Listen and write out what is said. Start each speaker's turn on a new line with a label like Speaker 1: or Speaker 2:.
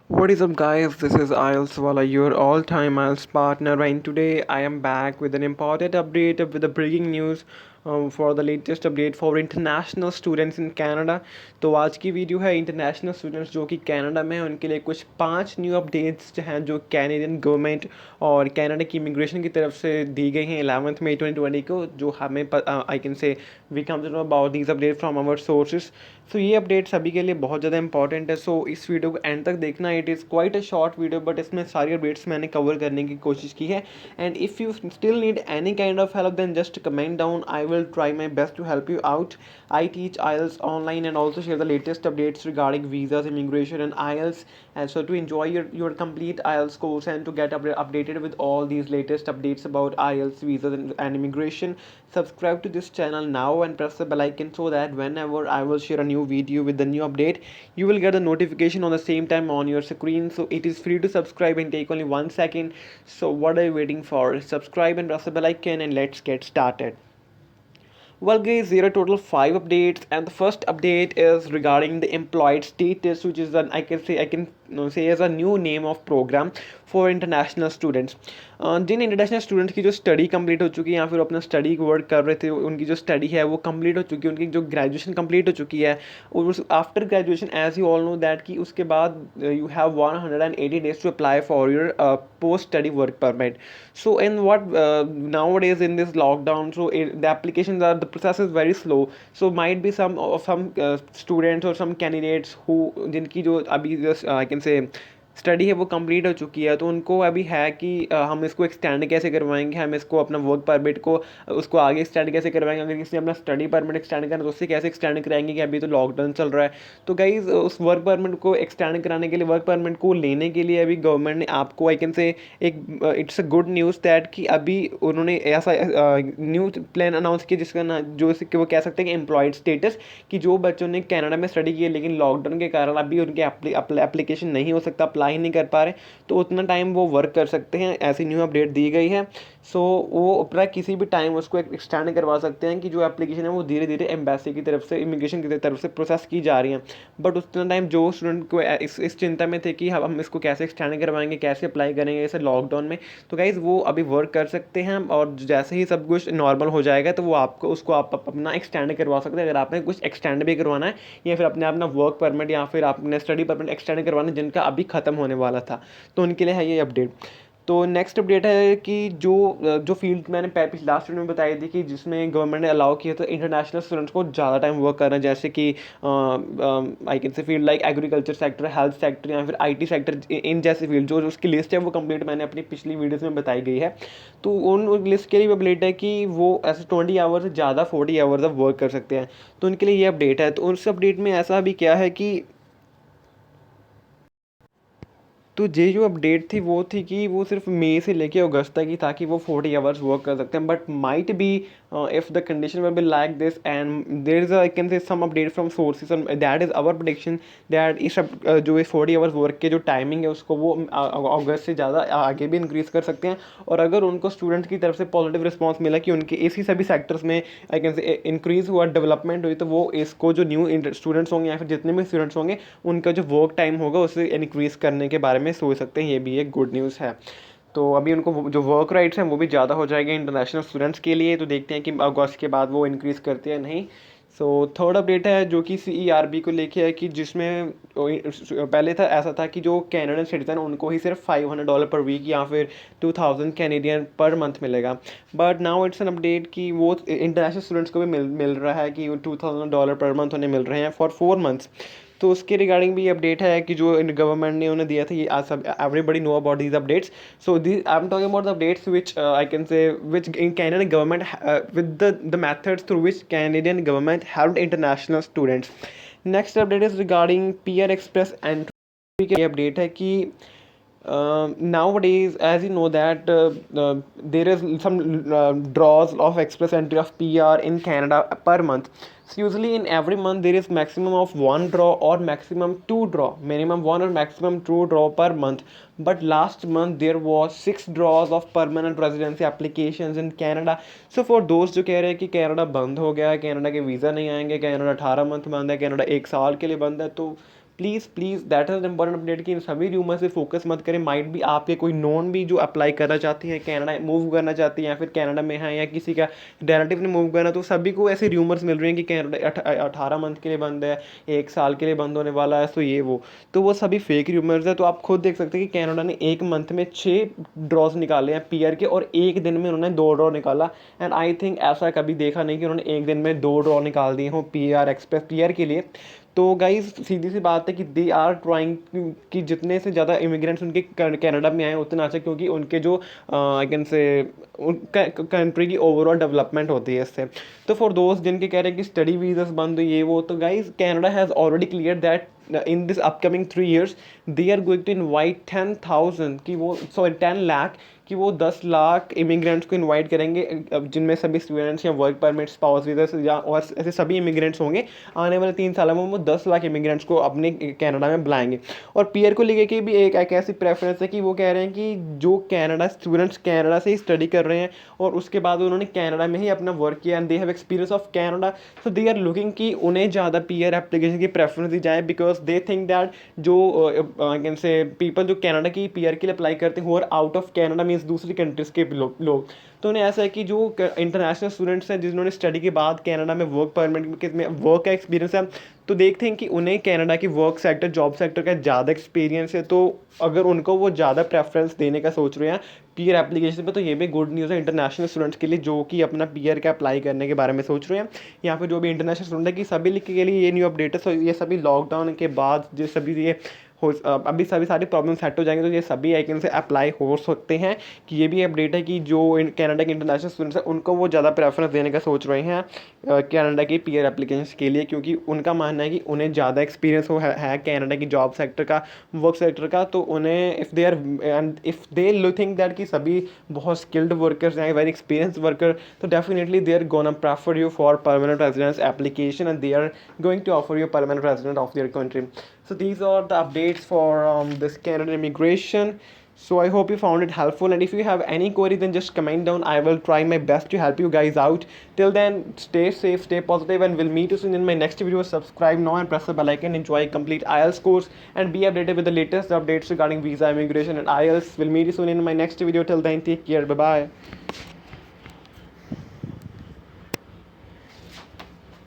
Speaker 1: What is up, guys? This is IELTS Wala, your all-time IELTS partner, and today I am back with an important update with the breaking news for the latest update for international students in Canada. तो आज की video है international students जो कि Canada में हैं उनके लिए कुछ 5 न्यू अपडेट्स हैं जो कैनेडियन गवर्नमेंट और कनाडा की इमिग्रेशन की तरफ से दी गई हैं 11 मई 2020 को, जो हमें I can say we come to know about these update from our sources. So ये अपडेट सभी के लिए बहुत ज़्यादा इंपॉर्टेंट है, सो इस वीडियो को एंड तक देखना। It is quite a short video but इसमें सारी अपडेट्स मैंने कवर करने की कोशिश की है। And if you still need any kind of help then just comment down, I will try my best to help you out. I teach IELTS online and also share the latest updates regarding visas, immigration, and IELTS. And so to enjoy your complete IELTS course and to get updated with all these latest updates about IELTS, visas, and immigration, subscribe to this channel now and press the bell icon so that whenever I will share a new video with the new update, you will get a notification on the same time on your screen. So it is free to subscribe and take only 1 second. So what are you waiting for? Subscribe and press the bell icon and let's get started. Well, guys, there are total 5 updates, and the first update is regarding the employed status, which is an I can say as a new name of program for international students. जिन international students की जो study complete हो चुकी है या फिर अपना study work कर रहे थे, उनकी जो स्टडी है वो कंप्लीट हो चुकी है, उनकी जो ग्रेजुएशन कंप्लीट हो चुकी है, और after graduation as you all know that कि उसके बाद you have 180 days to apply for your post study work permit. So in what nowadays in this lockdown, so the applications are, the process is very slow. So might be some students or some candidates who जिनकी जो अभी just I can say study है वो complete हो चुकी है, तो उनको अभी है कि हम इसको एक्सटेंड कैसे करवाएंगे, हम इसको अपना वर्क परमिट को उसको आगे एक्सटेंड कैसे करवाएंगे, अगर किसी ने अपना स्टडी परमिट एक्सटेंड करना तो उससे कैसे एक्सटेंड कराएंगे कि अभी तो लॉकडाउन चल रहा है। तो गाइज उस वर्क परमिट को एक्सटेंड कराने के लिए, वर्क परमिट को लेने के लिए अभी गवर्नमेंट ने आपको आई कैन से एक it's a good news that कि अभी उन्होंने ऐसा न्यू प्लान अनाउंस किया जिसका ना जो वो कह सकते हैं कि एम्प्लॉयड स्टेटस, कि जो बच्चों ने कनाडा में स्टडी की है लेकिन लॉकडाउन के कारण अभी उनके एप्लीकेशन नहीं हो सकता, अप्लाई नहीं कर पा रहे, तो उतना टाइम वो वर्क कर सकते हैं, ऐसी न्यू अपडेट दी गई है। सो वो अपना किसी भी टाइम उसको एक्सटेंड करवा सकते हैं कि जो एप्लीकेशन है वो धीरे धीरे एम्बेसी की तरफ से, इमिग्रेशन की तरफ से प्रोसेस की जा रही हैं। बट उतना टाइम जो स्टूडेंट को इस चिंता में थे कि हम इसको कैसे एक्सटेंड करवाएंगे, कैसे अप्लाई करेंगे ऐसे लॉकडाउन में, तो गाइज वो अभी वर्क कर सकते हैं, और जैसे ही सब कुछ नॉर्मल हो जाएगा तो वो आपको उसको आप अपना एक्सटेंड करवा सकते हैं, अगर आपने कुछ एक्सटेंड भी करवाना है या फिर अपने अपना वर्क परमिट या फिर आपने स्टडी परमिट एक्सटेंड करवाना जिनका अभी ख़त्म होने वाला था, तो उनके लिए है ये अपडेट। तो नेक्स्ट अपडेट है कि जो जो फील्ड मैंने लास्ट वीडियो में बताई थी कि जिसमें गवर्नमेंट ने अलाउ किया था इंटरनेशनल स्टूडेंट्स को ज़्यादा टाइम वर्क करना, जैसे कि आई कैन से field like agriculture sector, health sector या फिर आईटी सेक्टर, इन जैसे फील्ड जो उसकी लिस्ट है वो कंप्लीट मैंने अपनी पिछली वीडियोस में बताई गई है। तो उन लिस्ट के लिए अपडेट है कि वो ऐसे 20 आवर्स से ज़्यादा 40 आवर्स ऑफ वर्क कर सकते हैं, तो उनके लिए ये अपडेट है। तो उस अपडेट में ऐसा भी क्या है कि तो ये जो अपडेट थी वो थी कि वो सिर्फ मई से लेके अगस्त तक ही था कि वो 40 आवर्स वर्क कर सकते हैं, but might be if the condition will be like this and there is I can say some update from sources, that is our prediction that इस जो ये 40 आवर्स वर्क के जो टाइमिंग है उसको वो अगस्त से ज़्यादा आगे भी इंक्रीज़ कर सकते हैं। और अगर उनको स्टूडेंट्स की तरफ से पॉजिटिव रिस्पॉन्स मिला कि उनके इसी सभी सेक्टर्स में आई कैन से इंक्रीज़ हुआ, डेवलपमेंट हुई, तो वो इसको जो न्यू स्टूडेंट्स होंगे या फिर जितने भी स्टूडेंट्स होंगे उनका जो वर्क टाइम होगा उसे इंक्रीज़ करने के बारे में सोच सकते हैं, ये भी एक गुड न्यूज़ है। तो अभी उनको जो वर्क राइट्स हैं वो भी ज़्यादा हो जाएंगे इंटरनेशनल स्टूडेंट्स के लिए, तो देखते हैं कि अगस्त के बाद वो इंक्रीज़ करते हैं नहीं। सो थर्ड अपडेट है जो कि CERB को लेके है कि जिसमें पहले था ऐसा था कि जो कैनेडियन सिटीजन उनको ही सिर्फ $500 पर वीक या फिर 2000 कैनेडियन पर मंथ मिलेगा, but now it's an update कि वो इंटरनेशनल स्टूडेंट्स को भी मिल रहा है कि $2000 पर मंथ उन्हें मिल रहे हैं फॉर 4 मंथ्स। तो उसके रिगार्डिंग भी अपडेट है कि जो गवर्नमेंट ने उन्हें दिया था, ये आज सब everybody know about these updates. So this I am talking about the updates which I can से विच इन Canadian government with the methods through which Canadian government helped international students. Next update is regarding PR Express entry की update है कि nowadays, as you know that there is some draws of express entry of PR in Canada per month. So usually in every month there is maximum of one draw or maximum two draw, minimum one or maximum two draw per month. But last month there was 6 draws of permanent residency applications in Canada. So for those जो कह रहे हैं कि Canada बंद हो गया है, Canada के वीज़ा नहीं आएंगे, कनाडा 18 मंथ बंद है, कनाडा 1 साल के लिए बंद है, तो please please that is important update कि इन सभी र्यूमर से फोकस मत करें। माइट भी आपके कोई नॉन भी जो अप्लाई करना चाहती है, कनाडा मूव करना चाहती है, या फिर कनाडा में है, या किसी का रिलेटिव ने मूव करना, तो सभी को ऐसे र्यूमर्स मिल रहे हैं कि कनाडा 18 मंथ के लिए बंद है, 1 साल के लिए बंद होने वाला है, तो ये वो, तो वो सभी फेक र्यूमर्स है। तो आप खुद देख सकते हैं कि कनाडा ने 1 मंथ में 6 ड्रॉज निकाले हैं पीआर के, और एक दिन में उन्होंने 2 ड्रॉ निकाला। एंड आई थिंक ऐसा कभी देखा नहीं कि उन्होंने एक दिन में 2 ड्रॉ निकाल दिए हों पीआर एक्सप्रेस पीआर के लिए। तो गाइज सीधी सी बात है कि दे आर ट्राइंग कि जितने से ज़्यादा इमिग्रेंट्स उनके कनाडा में आए उतना अच्छा, क्योंकि उनके जो आई कैन से कंट्री की ओवरऑल डेवलपमेंट होती है इससे। तो फॉर दोस्त जिनके कह रहे हैं कि स्टडी वीज़ास बंद हुई ये वो, तो guys Canada has already clear that in this upcoming 3 years they are going to invite 10,000 कि वो, सॉरी 10 लाख, कि वो 10 लाख इमिग्रेंट्स को इनवाइट करेंगे, जिनमें सभी स्टूडेंट्स या वर्क परमिट स्पाउस वीज़ा या और ऐसे सभी इमिग्रेंट्स होंगे। आने वाले 3 सालों में वो 10 लाख इमिग्रेंट्स को अपने कनाडा में बुलाएंगे। और पीआर को लेकर के भी एक ऐसी प्रेफरेंस है कि वो कह रहे हैं कि जो कनाडा स्टूडेंट्स कनाडा से ही स्टडी कर रहे हैं और उसके बाद उन्होंने कनाडा में ही अपना वर्क किया and they have experience of Canada, so they are looking कि उन्हें ज़्यादा पीआर एप्लीकेशन की प्रेफरेंस दी जाए, बिकॉज दे थिंक दैट जो आई कैन से पीपल जो कनाडा की पीआर के लिए अप्लाई करते हैं who are out of Canada means दूसरी कंट्रीज़ के लोग, तो उन्हें ऐसा है कि जो इंटरनेशनल स्टूडेंट्स हैं जिन्होंने स्टडी के बाद कनाडा में वर्क परमिट में वर्क का एक्सपीरियंस है, तो देखते हैं कि उन्हें कनाडा की वर्क सेक्टर जॉब सेक्टर का ज़्यादा एक्सपीरियंस है। तो अगर उनको वो ज़्यादा प्रेफरेंस देने का सोच रहे हैं पीआर एप्लीकेशन पे, तो ये भी गुड न्यूज़ है इंटरनेशनल स्टूडेंट्स के लिए जो कि अपना पीआर का अप्लाई करने के बारे में सोच रहे हैं, या फिर जो भी इंटरनेशनल स्टूडेंट है, कि सभी के लिए ये न्यू अपडेट है। सो ये सभी लॉकडाउन के बाद जो सभी ये हो अभी सभी सारी प्रॉब्लम सेट हो जाएंगे, तो ये सभी आइकन से अप्लाई हो सकते हैं। कि ये भी अपडेट है कि जो कनाडा के इंटरनेशनल स्टूडेंट्स हैं उनको वो ज़्यादा प्रेफरेंस देने का सोच रहे हैं कनाडा के पीआर एप्लीकेशन के लिए, क्योंकि उनका मानना है कि उन्हें ज़्यादा एक्सपीरियंस है कनाडा की जॉब सेक्टर का, वर्क सेक्टर का। तो उन्हें if they are and if they think that कि सभी बहुत स्किल्ड वर्कर्स हैं, वेरी एक्सपीरियंस वर्कर, तो definitely they are gonna prefer you for permanent residence application and they are going to offer you permanent resident of their country. So these are the updates for this Canadian immigration. So I hope you found it helpful, and if you have any query then just comment down. I will try my best to help you guys out. Till then, stay safe, stay positive, and we'll meet you soon in my next video. Subscribe now and press the bell icon. Enjoy complete IELTS course and be updated with the latest updates regarding visa, immigration and IELTS. We'll meet you soon in my next video. Till then, take care. Bye bye.